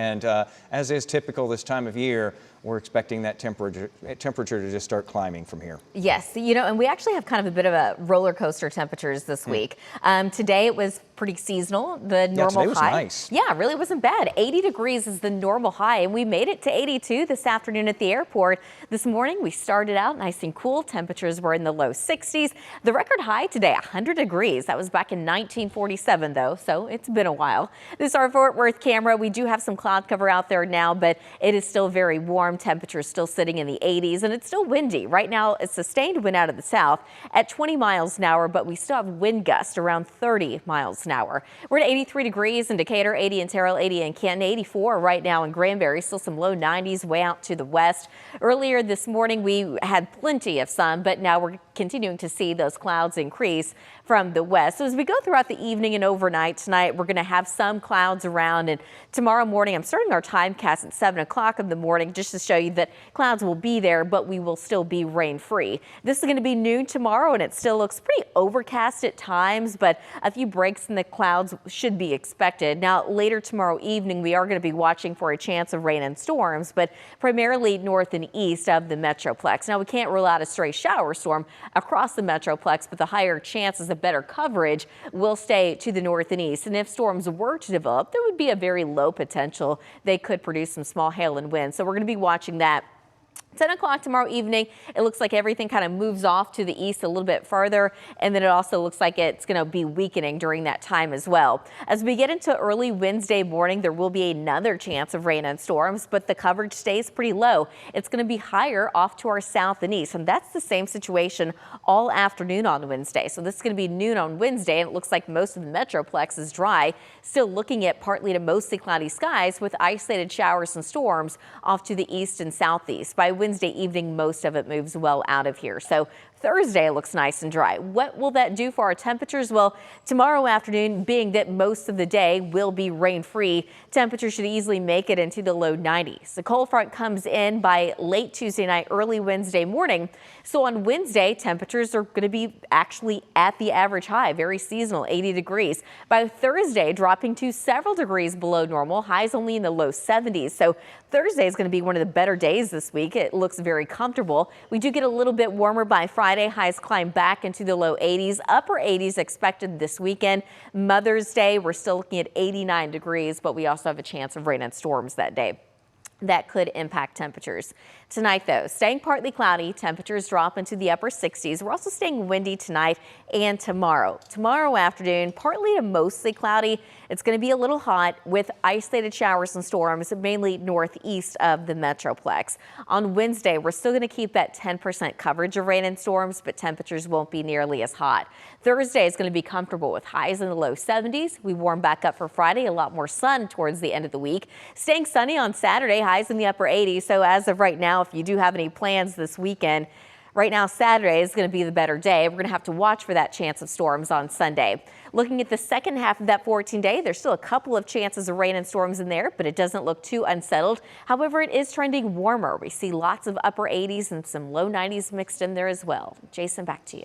And as is typical this time of year, we're expecting that temperature to just start climbing from here. Yes, and we actually have kind of a bit of a roller coaster temperatures this week. Today it was pretty seasonal. The normal today was high, nice. Yeah, really wasn't bad. 80 degrees is the normal high, and we made it to 82 this afternoon at the airport. This morning we started out nice and cool. Temperatures were in the low 60s. The record high today, 100 degrees. That was back in 1947, though, so it's been a while. This is our Fort Worth camera. We do have some cloud cover out there now, but it is still very warm. Temperatures still sitting in the 80s, and it's still windy. Right now, a sustained wind out of the south at 20 miles an hour, but we still have wind gusts around 30 miles an hour. We're at 83 degrees in Decatur, 80 in Terrell, 80 in Canton, 84 right now in Granbury. Still some low 90s way out to the west. Earlier this morning, we had plenty of sun, but now we're continuing to see those clouds increase from the west. So as we go throughout the evening and overnight tonight, we're going to have some clouds around, and tomorrow morning I'm starting our time cast at 7 o'clock in the morning just to show you that clouds will be there, but we will still be rain free. This is going to be noon tomorrow, and it still looks pretty overcast at times, but a few breaks in the clouds should be expected. Now later tomorrow evening we are going to be watching for a chance of rain and storms, but primarily north and east of the Metroplex. Now we can't rule out a stray shower storm across the Metroplex, but the higher chances of better coverage will stay to the north and east. And if storms were to develop, there would be a very low potential. They could produce some small hail and wind. So we're going to be watching that. 10 o'clock tomorrow evening, it looks like everything kind of moves off to the east a little bit further, and then it also looks like it's going to be weakening during that time as well. As we get into early Wednesday morning, there will be another chance of rain and storms, but the coverage stays pretty low. It's going to be higher off to our south and east, and that's the same situation all afternoon on Wednesday. So this is going to be noon on Wednesday, and it looks like most of the Metroplex is dry. Still looking at partly to mostly cloudy skies with isolated showers and storms off to the east and southeast. By Wednesday evening, most of it moves well out of here. So Thursday looks nice and dry. What will that do for our temperatures? Well, tomorrow afternoon, being that most of the day will be rain-free, temperatures should easily make it into the low 90s. The cold front comes in by late Tuesday night, early Wednesday morning. So on Wednesday, temperatures are going to be actually at the average high, very seasonal, 80 degrees. By Thursday, dropping to several degrees below normal, highs only in the low 70s. So Thursday is going to be one of the better days this week. It looks very comfortable. We do get a little bit warmer by Friday. Highs climb back into the low 80s, upper 80s expected this weekend. Mother's Day, we're still looking at 89 degrees, but we also have a chance of rain and storms that day. That could impact temperatures. Tonight, though, staying partly cloudy, temperatures drop into the upper 60s. We're also staying windy tonight and tomorrow. Tomorrow afternoon, partly to mostly cloudy. It's going to be a little hot with isolated showers and storms, mainly northeast of the Metroplex. On Wednesday, we're still going to keep that 10% coverage of rain and storms, but temperatures won't be nearly as hot. Thursday is going to be comfortable with highs in the low 70s. We warm back up for Friday, a lot more sun towards the end of the week. Staying sunny on Saturday, highs in the upper 80s. So as of right now, if you do have any plans this weekend, right now Saturday is going to be the better day. We're going to have to watch for that chance of storms on Sunday. Looking at the second half of that 14-day, there's still a couple of chances of rain and storms in there, but it doesn't look too unsettled. However, it is trending warmer. We see lots of upper 80s and some low 90s mixed in there as well. Jason, back to you.